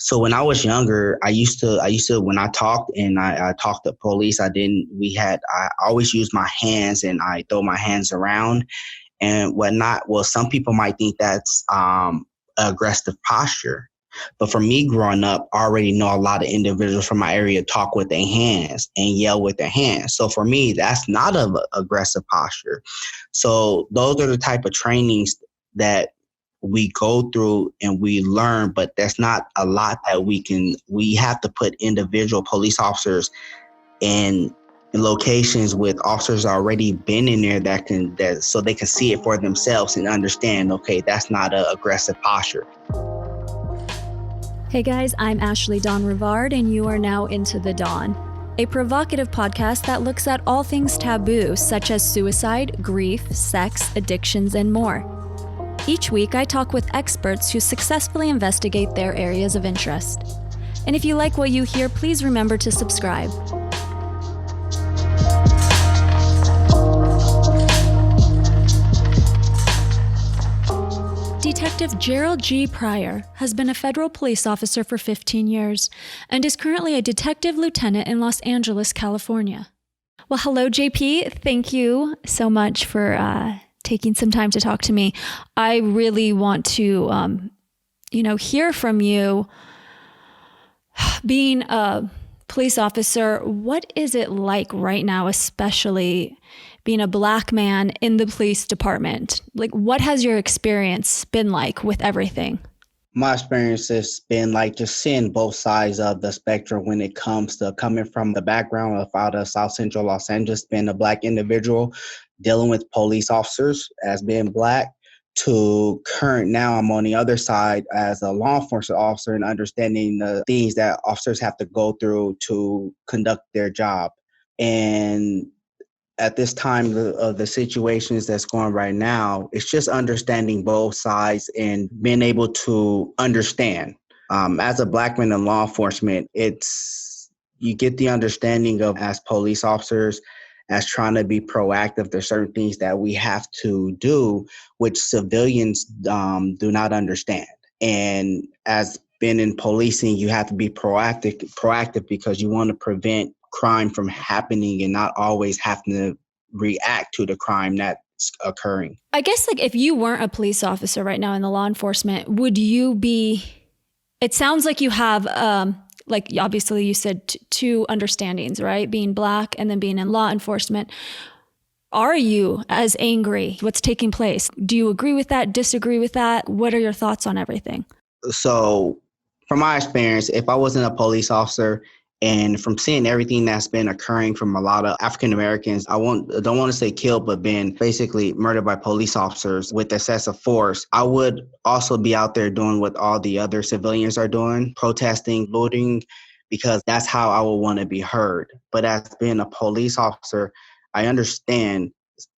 So when I was younger, I used to when I talked and I talked to police, I always use my hands and I throw my hands around and whatnot. Well, some people might think that's aggressive posture. But for me growing up, I already know a lot of individuals from my area talk with their hands and yell with their hands. So for me, that's not an aggressive posture. So those are the type of trainings that we go through and we learn, but that's not a lot that we have to put individual police officers in locations with officers already been in there that so they can see it for themselves and understand, okay, that's not an aggressive posture. Hey guys, I'm Ashley Dawn Rivard, and you are now Into the Dawn, a provocative podcast that looks at all things taboo, such as suicide, grief, sex, addictions, and more. Each week, I talk with experts who successfully investigate their areas of interest. And if you like what you hear, please remember to subscribe. Detective Jerald G. Pryor has been a federal police officer for 15 years and is currently a detective lieutenant in Los Angeles, California. Well, hello, JP. Thank you so much for taking some time to talk to me. I really want to, hear from you. Being a police officer, what is it like right now, especially being a Black man in the police department? Like, what has your experience been like with everything? My experience has been like just seeing both sides of the spectrum when it comes to coming from the background of out of South Central Los Angeles, being a Black individual, dealing with police officers as being Black, to current now I'm on the other side as a law enforcement officer and understanding the things that officers have to go through to conduct their job. And at this time of the situations that's going right now, it's just understanding both sides and being able to understand. As a Black man in law enforcement, you get the understanding of, as police officers, as trying to be proactive. There's certain things that we have to do, which civilians do not understand. And as being in policing, you have to be proactive because you want to prevent crime from happening and not always having to react to the crime that's occurring. I guess, like, if you weren't a police officer right now in the law enforcement, would you be, it sounds like you have, obviously you said two understandings, right? Being Black and then being in law enforcement. Are you as angry? What's taking place? Do you agree with that? Disagree with that? What are your thoughts on everything? So from my experience, if I wasn't a police officer and from seeing everything that's been occurring from a lot of African Americans, don't want to say killed, but been basically murdered by police officers with excessive force, I would also be out there doing what all the other civilians are doing, protesting, looting, because that's how I would want to be heard. But as being a police officer, I understand,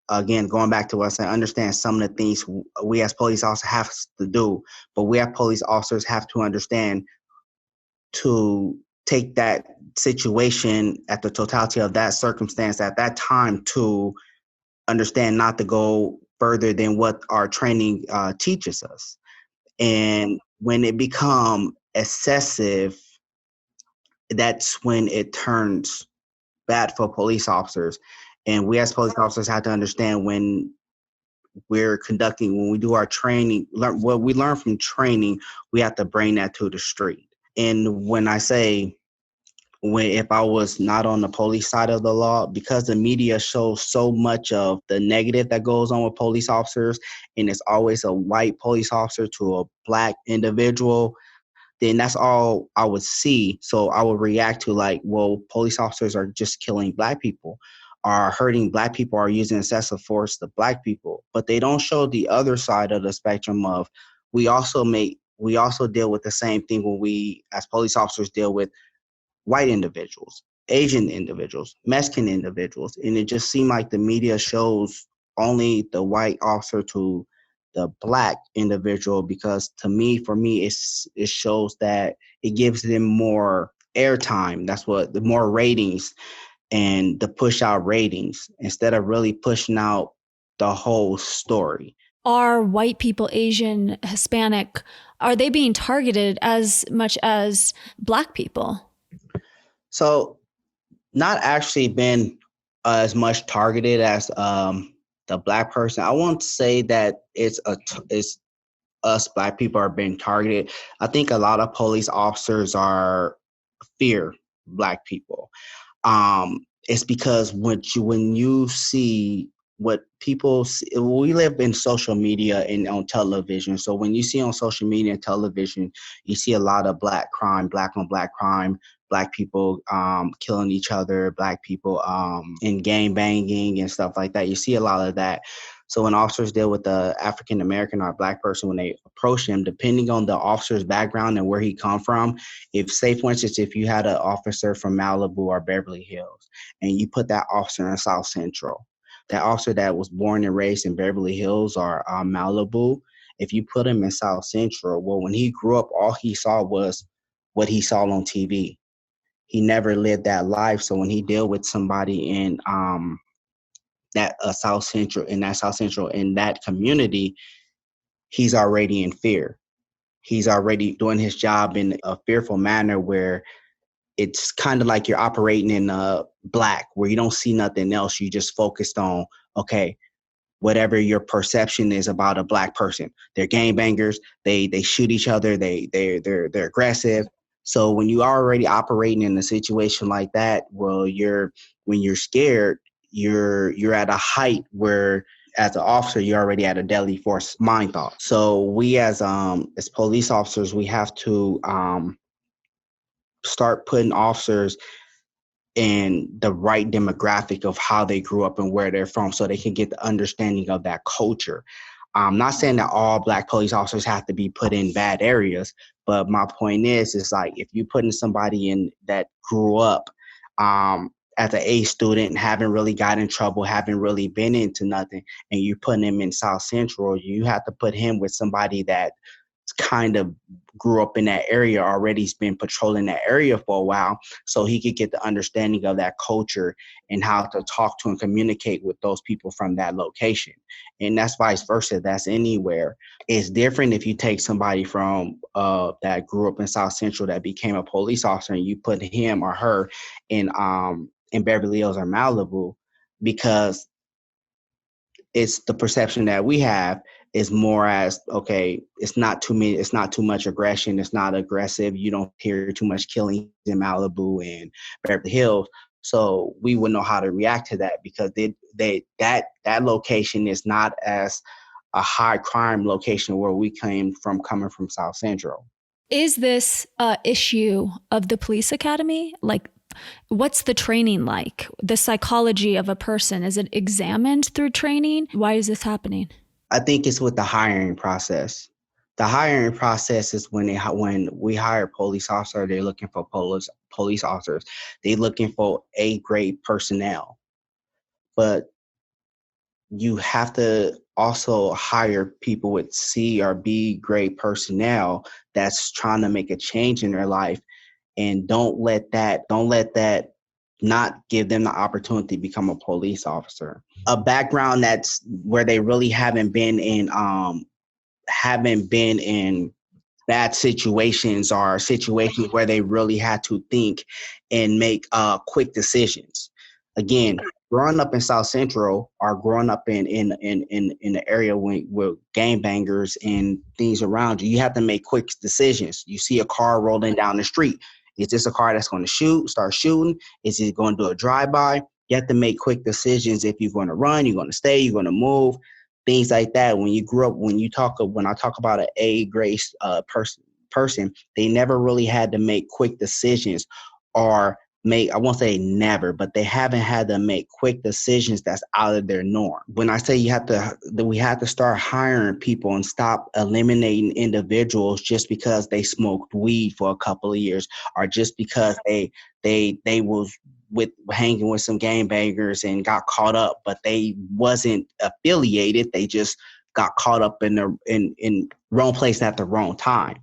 again, going back to us, I understand some of the things we as police officers have to do, but we as police officers have to understand to take that situation at the totality of that circumstance at that time to understand not to go further than what our training teaches us. And when it becomes excessive, that's when it turns bad for police officers. And we as police officers have to understand when we do our training, what we learn from training, we have to bring that to the street. And when I say, if I was not on the police side of the law, because the media shows so much of the negative that goes on with police officers, and it's always a white police officer to a Black individual, then that's all I would see. So I would react to like, well, police officers are just killing Black people, are hurting Black people, are using excessive force to Black people. But they don't show the other side of the spectrum of we also deal with the same thing when we as police officers deal with white individuals, Asian individuals, Mexican individuals. And it just seemed like the media shows only the white officer to the Black individual, because for me, it shows that it gives them more airtime. That's what the more ratings and the push out ratings instead of really pushing out the whole story. Are white people, Asian, Hispanic, are they being targeted as much as Black people? So not actually been as much targeted as the Black person. I won't say that it's us Black people are being targeted. I think a lot of police officers are fear Black people. It's because when you see what people see, we live in social media and on television. So when you see on social media and television, you see a lot of Black crime, Black on Black crime, Black people killing each other, Black people in gang banging and stuff like that. You see a lot of that. So when officers deal with the African American or Black person, when they approach him, depending on the officer's background and where he come from, if, say, for instance, if you had an officer from Malibu or Beverly Hills and you put that officer in South Central, that officer that was born and raised in Beverly Hills or Malibu, if you put him in South Central, well, when he grew up, all he saw was what he saw on TV. He never lived that life. So when he dealt with somebody in that South Central, in that community, he's already in fear. He's already doing his job in a fearful manner where it's kind of like you're operating in Black, where you don't see nothing else. You just focused on, okay, whatever your perception is about a Black person. They're gangbangers. They shoot each other. They're aggressive. So when you are already operating in a situation like that, well, when you're scared, you're at a height where, as an officer, you're already at a deadly force mind thought. So we as police officers, we have to start putting officers in the right demographic of how they grew up and where they're from, so they can get the understanding of that culture. I'm not saying that all Black police officers have to be put in bad areas, but my point is like, if you putting somebody in that grew up as an A student, haven't really got in trouble, haven't really been into nothing, and you're putting him in South Central, you have to put him with somebody that kind of grew up in that area, already has been patrolling that area for a while, so he could get the understanding of that culture and how to talk to and communicate with those people from that location. And that's vice versa. That's anywhere. It's different if you take somebody from that grew up in South Central that became a police officer and you put him or her in Beverly Hills or Malibu, because it's the perception that we have is more as, okay, it's not too much aggression, it's not aggressive, you don't hear too much killing in Malibu and Beverly Hills. So we would know how to react to that, because that location is not as a high crime location where we came from, coming from South Central. Is this an issue of the police academy? Like, what's the training like? The psychology of a person, is it examined through training? Why is this happening? I think it's with the hiring process. The hiring process is when we hire police officers, they're looking for police officers. They're looking for A-grade personnel. But you have to also hire people with C or B grade personnel that's trying to make a change in their life, and don't let that not give them the opportunity to become a police officer. A background that's where they really haven't been in bad situations, or situations where they really had to think and make quick decisions. Again, growing up in South Central, or growing up in the area with gangbangers and things around you, you have to make quick decisions. You see a car rolling down the street. Is this a car that's going to start shooting? Is it going to do a drive-by? You have to make quick decisions if you're going to run, you're going to stay, you're going to move, things like that. When you grew up, when I talk about an A-grade person, they never really had to make quick decisions, or I won't say never, but they haven't had to make quick decisions that's out of their norm. When I say we have to start hiring people and stop eliminating individuals just because they smoked weed for a couple of years, or just because they was hanging with some gangbangers and got caught up, but they wasn't affiliated. They just got caught up in the wrong place at the wrong time.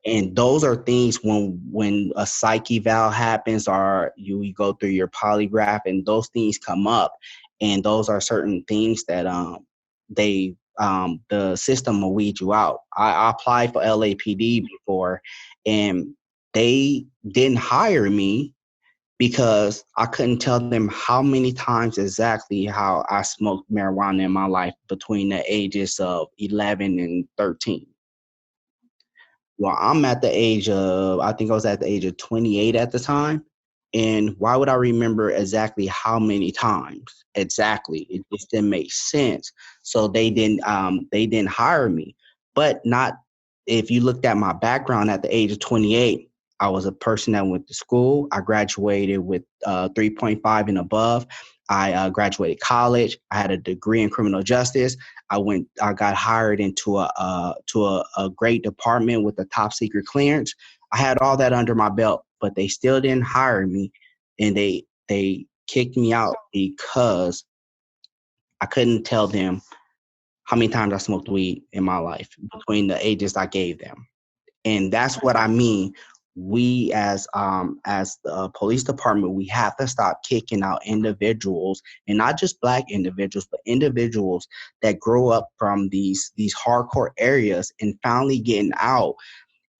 And those are things when a psych eval happens, or you go through your polygraph and those things come up, and those are certain things that they the system will weed you out. I applied for LAPD before, and they didn't hire me because I couldn't tell them how many times exactly how I smoked marijuana in my life between the ages of 11 and 13. Well, I'm at the age of, I think I was at the age of 28 at the time. And why would I remember exactly how many times? Exactly. It just didn't make sense. So they didn't hire me. But not if you looked at my background at the age of 28, I was a person that went to school. I graduated with 3.5 and above. I graduated college. I had a degree in criminal justice. I got hired into a great department with a top secret clearance. I had all that under my belt, but they still didn't hire me, and they kicked me out because I couldn't tell them how many times I smoked weed in my life between the ages I gave them. And that's what I mean. We as the police department, we have to stop kicking out individuals, and not just black individuals, but individuals that grow up from these hardcore areas and finally getting out,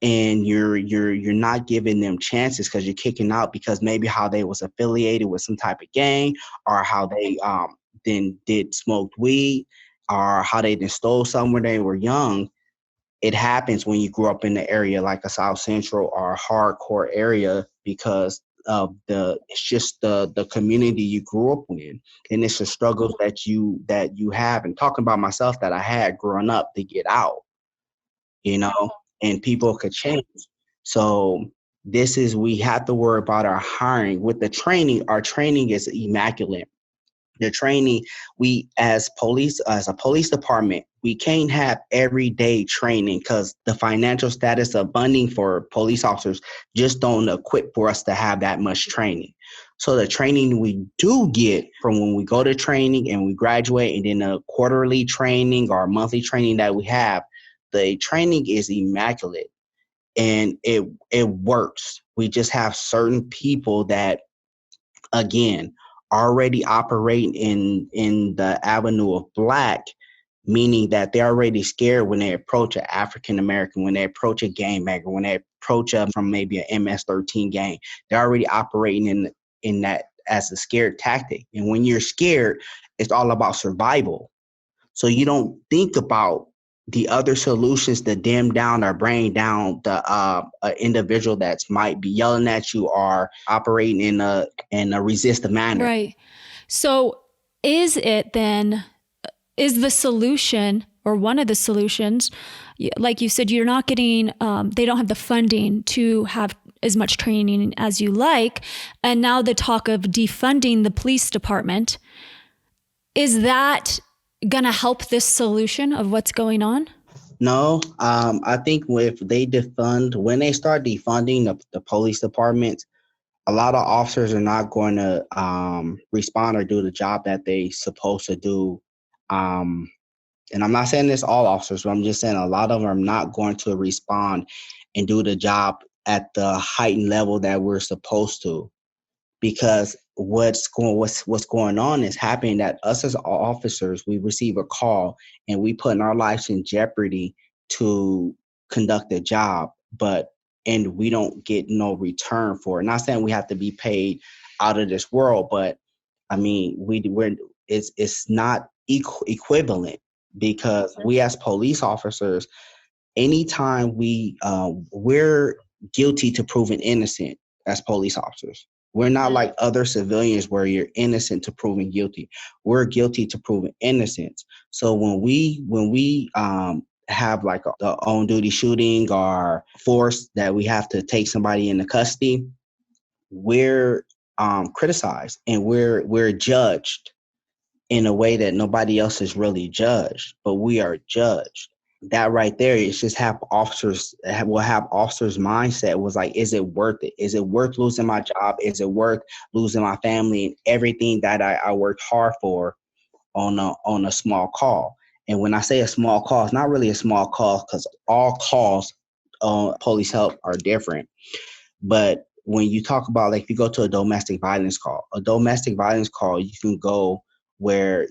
and you're not giving them chances because you're kicking out because maybe how they was affiliated with some type of gang, or how they then did smoked weed, or how they then stole something when they were young. It happens when you grow up in the area like a South Central or a hardcore area because of it's just the community you grew up in, and it's the struggles that you have. And talking about myself that I had growing up to get out, and people could change. So we have to worry about our hiring. With the training, our training is immaculate. The training, we as a police department, we can't have everyday training because the financial status of funding for police officers just don't equip for us to have that much training. So the training we do get from when we go to training and we graduate, and then the quarterly training or monthly training that we have, the training is immaculate, and it works. We just have certain people that, again, already operate in the avenue of black, meaning that they're already scared when they approach an African American, when they approach a gangbanger, when they approach from maybe an MS-13 gang. They're already operating in that as a scared tactic. And when you're scared, it's all about survival. So you don't think about the other solutions to dim down or bring down the individual that might be yelling at you or operating in a resistant manner. Right. So is the solution, or one of the solutions, like you said, you're not getting, they don't have the funding to have as much training as you like. And now the talk of defunding the police department, is that going to help this solution of what's going on? No, I think when they start defunding the police departments, a lot of officers are not going to respond or do the job that they supposed to do. And I'm not saying this all officers, but I'm just saying a lot of them are not going to respond and do the job at the heightened level that we're supposed to. Because what's going on is happening that us as officers, we receive a call and we putting our lives in jeopardy to conduct a job, and we don't get no return for it. Not saying we have to be paid out of this world, but I mean it's not equivalent, because we as police officers, anytime we're guilty to proven innocent as police officers. We're not like other civilians where you're innocent to proven guilty. We're guilty to proven innocence. So when we have like the on duty shooting or force that we have to take somebody into custody, we're criticized, and we're judged in a way that nobody else is really judged, but we are judged. That right there is just will have officers mindset was like, is it worth it? Is it worth losing my job? Is it worth losing my family and everything that I worked hard for on a small call? And when I say a small call, it's not really a small call, because all calls on police help are different. But when you talk about, like, if you go to a domestic violence call, you can go where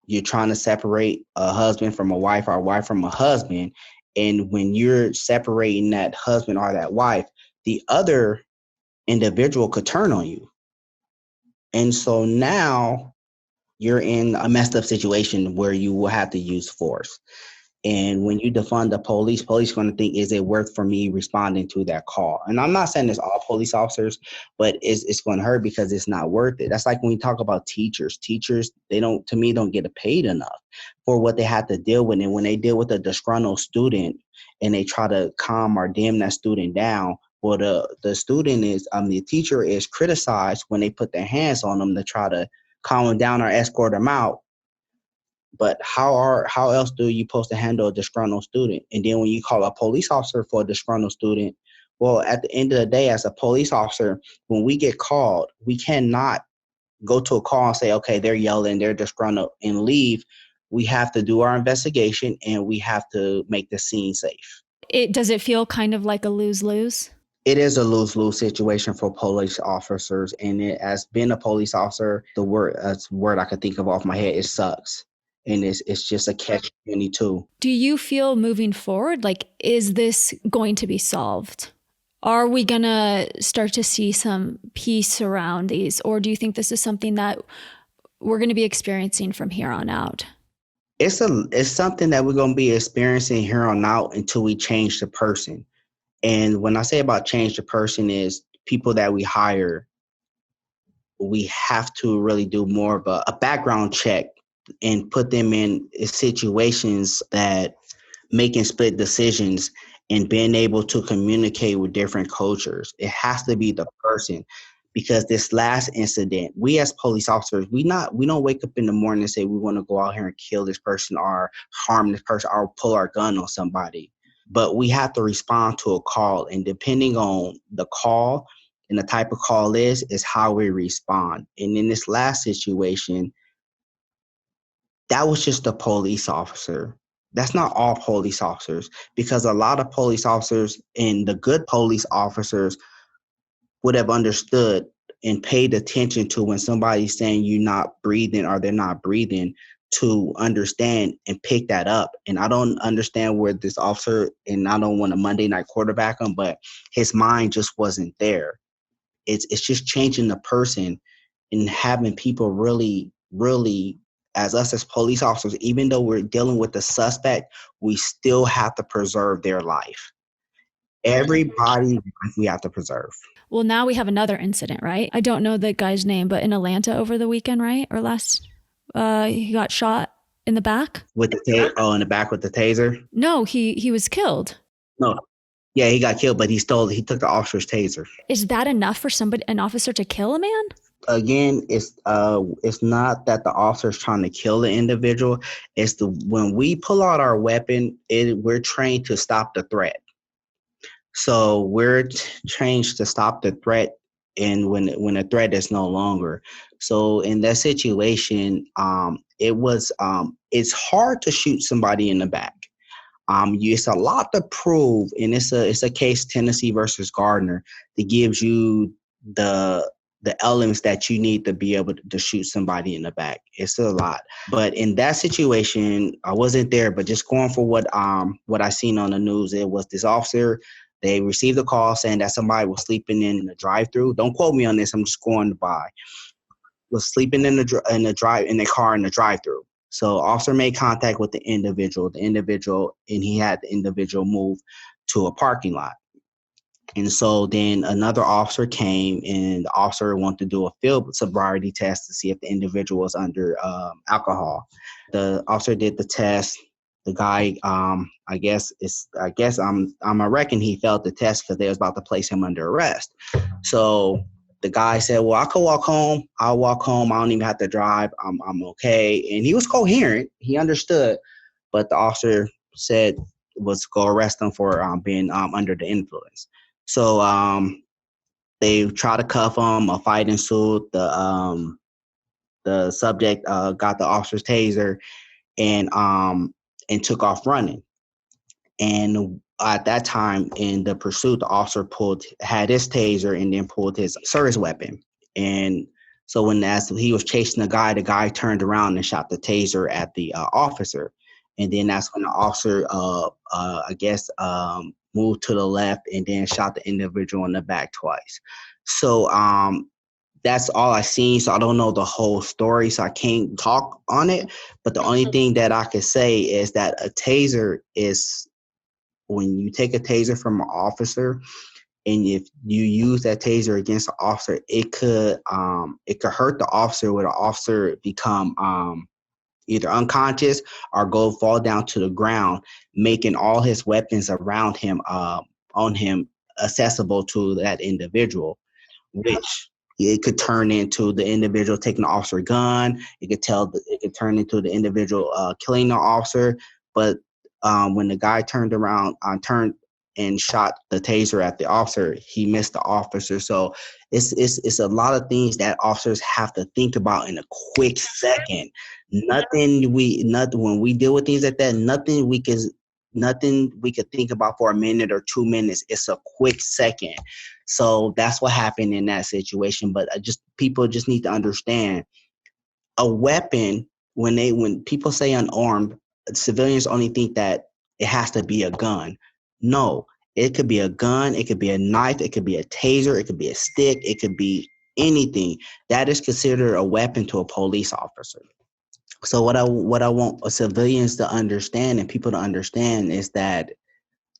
you're trying to separate a husband from a wife or a wife from a husband. And when you're separating that husband or that wife, the other individual could turn on you. And so now you're in a messed up situation where you will have to use force. And when you defund the police going to think, is it worth for me responding to that call? And I'm not saying it's all police officers, but it's going to hurt because it's not worth it. That's like when we talk about teachers. Teachers, they don't, to me, don't get paid enough for what they have to deal with. And when they deal with a disgruntled student and they try to calm or dim that student down, well, the teacher is criticized when they put their hands on them to try to calm them down or escort them out. But how else do you supposed to handle a disgruntled student? And then when you call a police officer for a disgruntled student, well, at the end of the day, as a police officer, when we get called, we cannot go to a call and say, okay, they're yelling, they're disgruntled, and leave. We have to do our investigation and we have to make the scene safe. Does it feel kind of like a lose-lose? It is a lose-lose situation for police officers. And as being a police officer, the word I could think of off my head, it sucks. And it's just a catch-22. Do you feel moving forward, like, is this going to be solved? Are we going to start to see some peace around these? Or do you think this is something that we're going to be experiencing from here on out? It's something that we're going to be experiencing here on out until we change the person. And when I say about change the person is people that we hire, we have to really do more of a background check and put them in situations that making split decisions and being able to communicate with different cultures. It has to be the person, because this last incident, we as police officers, we don't wake up in the morning and say we want to go out here and kill this person or harm this person or pull our gun on somebody. But we have to respond to a call, and depending on the call and the type of call is how we respond. And in this last situation, that was just a police officer. That's not all police officers, because a lot of police officers and the good police officers would have understood and paid attention to when somebody's saying you're not breathing or they're not breathing, to understand and pick that up. And I don't understand where this officer, and I don't want to Monday night quarterback him, but his mind just wasn't there. It's just changing the person and having people really, really, as us as police officers, even though we're dealing with the suspect, we still have to preserve their life. Everybody's life we have to preserve. Well, now we have another incident, right? I don't know the guy's name, but in Atlanta over the weekend, right? Or last, he got shot in the back. With the in the back with the taser? No, he was killed. No. Yeah, he got killed, but he took the officer's taser. Is that enough for an officer to kill a man? Again, it's not that the officer's trying to kill the individual. It's when we pull out our weapon, we're trained to stop the threat. So we're trained to stop the threat, and when a threat is no longer. So in that situation, it's hard to shoot somebody in the back. It's a lot to prove, and it's a case, Tennessee versus Gardner, that gives you the elements that you need to be able to shoot somebody in the back. It's a lot. But in that situation, I wasn't there, but just going for what I seen on the news, it was this officer. They received a call saying that somebody was sleeping in the drive-through. Don't quote me on this. I'm just going by. Was sleeping in the car in the drive-through. So officer made contact with the individual, and he had the individual move to a parking lot. And so then another officer came, and the officer wanted to do a field sobriety test to see if the individual was under alcohol. The officer did the test. The guy, I reckon he failed the test because they was about to place him under arrest. So the guy said, well, I could walk home. I'll walk home. I don't even have to drive. I'm okay. And he was coherent. He understood. But the officer said was go arrest him for being under the influence. So they tried to cuff him. A fight ensued. The subject got the officer's taser and took off running. And at that time in the pursuit, the officer had his taser and then pulled his service weapon. And So as he was chasing the guy turned around and shot the taser at the officer. And then that's when the officer, I guess, moved to the left and then shot the individual in the back twice. So that's all I seen. So I don't know the whole story, so I can't talk on it. But the only thing that I could say is that a taser is when you take a taser from an officer, and if you use that taser against the officer, it could hurt the officer, where the officer become either unconscious or fall down to the ground, making all his weapons around him on him accessible to that individual, which it could turn into the individual taking the officer gun. It could turn into the individual killing the officer. But when the guy turned and shot the taser at the officer, he missed the officer. So it's a lot of things that officers have to think about in a quick second. Nothing when we deal with things like that, nothing we could think about for a minute or 2 minutes. It's a quick second. So that's what happened in that situation. But people just need to understand, a weapon, when people say unarmed, civilians only think that it has to be a gun. No, it could be a gun, it could be a knife, it could be a taser, it could be a stick, it could be anything that is considered a weapon to a police officer. So what I want civilians to understand and people to understand is that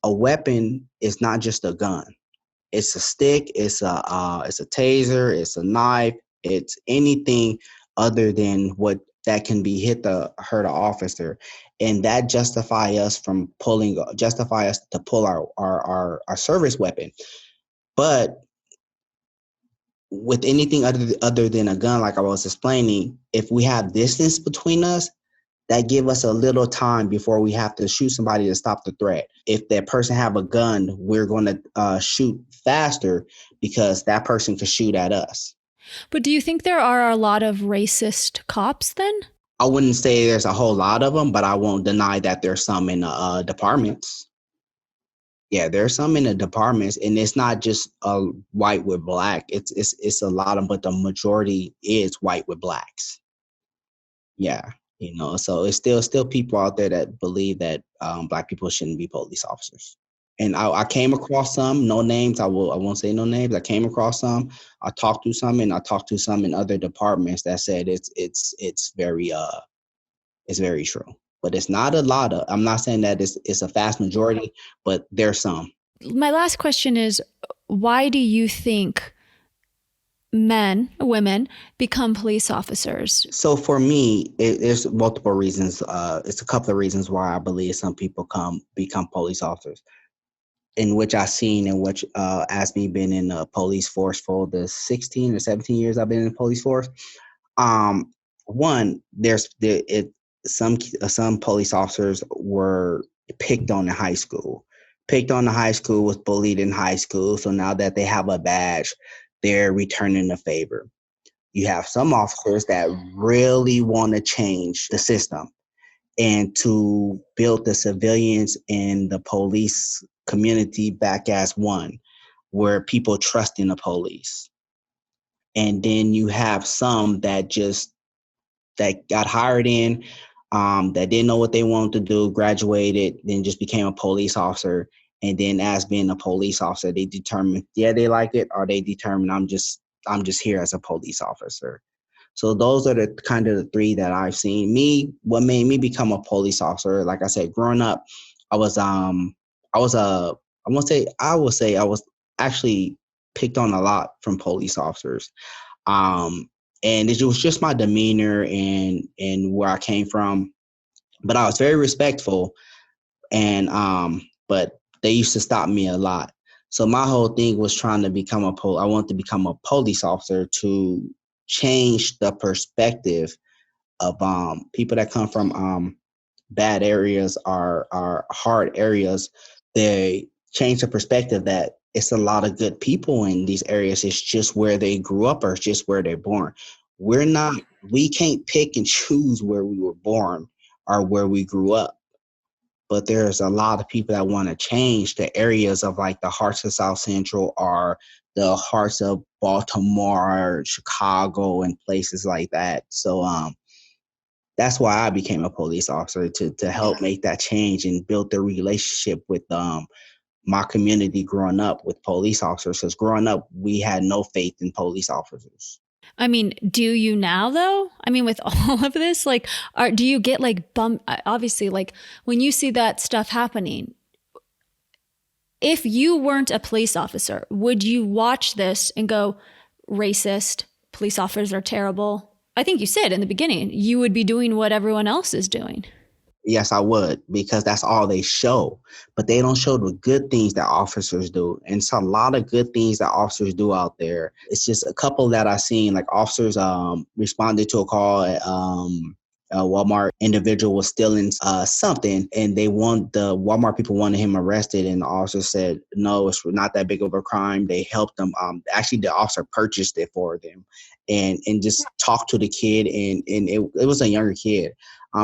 a weapon is not just a gun. It's a stick, it's a taser, it's a knife, it's anything other than what that can be hurt an officer, and that justify us to pull our service weapon. But with anything other than a gun, like I was explaining, if we have distance between us, that give us a little time before we have to shoot somebody to stop the threat. If that person have a gun, we're going to shoot faster because that person can shoot at us. But do you think there are a lot of racist cops then? I wouldn't say there's a whole lot of them, but I won't deny that there's some in departments. Yeah, there's some in the departments, and it's not just white with black. It's a lot of, but the majority is white with blacks. Yeah, so it's still people out there that believe that black people shouldn't be police officers. And I came across some, no names. I won't say no names. I came across some. I talked to some, and I talked to some in other departments that said it's very true. But it's not a lot of. I'm not saying that it's a vast majority, but there's some. My last question is, why do you think women become police officers? So for me, there's multiple reasons. It's a couple of reasons why I believe some people become police officers, in which I've seen, in which as me being in the police force for the 16 or 17 years I've been in the police force. One, some police officers were picked on in high school. Was bullied in high school. So now that they have a badge, they're returning the favor. You have some officers that really want to change the system and to build the civilians and the police community back as one, where people trust in the police. And then you have some that got hired in, that didn't know what they wanted to do, graduated, then just became a police officer. And then as being a police officer, they determine, they like it, or they determine I'm just here as a police officer. So those are the kind of the three that I've seen. What made me become a police officer, like I said, growing up, I was actually picked on a lot from police officers. And it was just my demeanor and where I came from. But I was very respectful, and but they used to stop me a lot. So my whole thing was trying to become I wanted to become a police officer to change the perspective of people that come from bad areas or hard areas. They change the perspective that it's a lot of good people in these areas. It's just where they grew up, or it's just where they're born. We can't pick and choose where we were born or where we grew up. but there's a lot of people that want to change the areas of like the hearts of South Central or the hearts of Baltimore, Chicago, and places like that. So that's why I became a police officer, to help make that change and build the relationship with my community growing up with police officers. Because growing up, we had no faith in police officers. I mean, do you now though? I mean, with all of this, like, do you get like bummed? Obviously, like when you see that stuff happening, if you weren't a police officer, would you watch this and go, racist, police officers are terrible? I think you said in the beginning, you would be doing what everyone else is doing. Yes, I would, because that's all they show. But they don't show the good things that officers do. And it's a lot of good things that officers do out there. It's just a couple that I've seen, like officers responded to a call at a Walmart individual was stealing something, and the Walmart people wanted him arrested, and the officer said, no, it's not that big of a crime. They helped them. Actually, the officer purchased it for them and just talked to the kid, and it was a younger kid.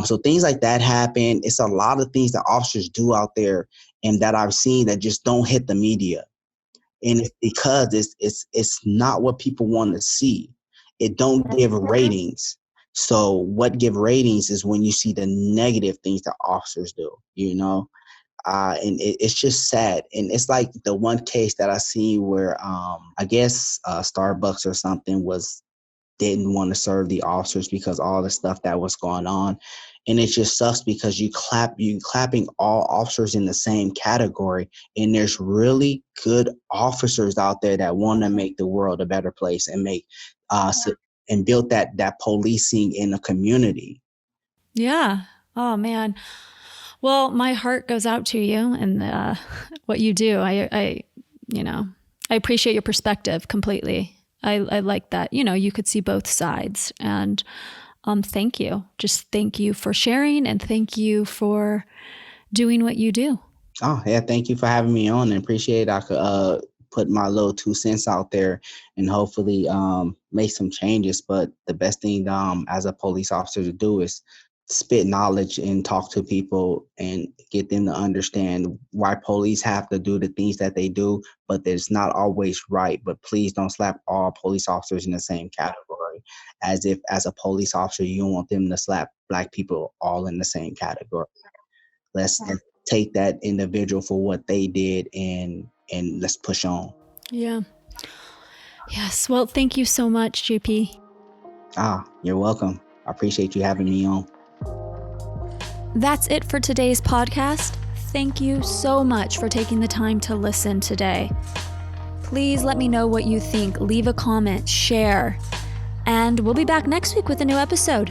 So things like that happen. It's a lot of things that officers do out there and that I've seen that just don't hit the media. And it's because it's not what people want to see. It don't give ratings. So what give ratings is when you see the negative things that officers do, and it's just sad. And it's like the one case that I see where I guess Starbucks or something didn't want to serve the officers because all the stuff that was going on. And it just sucks because you clapping all officers in the same category. And there's really good officers out there that want to make the world a better place and make and build that policing in a community. Yeah. Oh man. Well, my heart goes out to you and what you do. I appreciate your perspective completely. I like that, you could see both sides, and thank you. Just thank you for sharing, and thank you for doing what you do. Oh, yeah. Thank you for having me on, and appreciate I could put my little 2 cents out there and hopefully make some changes. But the best thing as a police officer to do is spit knowledge and talk to people and get them to understand why police have to do the things that they do, but it's not always right. But please don't slap all police officers in the same category, as if as a police officer you want them to slap Black people all in the same category. Let's take that individual for what they did and let's push on. Yeah. Yes. Well, thank you so much, JP. You're welcome. I appreciate you having me on. That's it for today's podcast. Thank you so much for taking the time to listen today. Please let me know what you think. Leave a comment, share, and we'll be back next week with a new episode.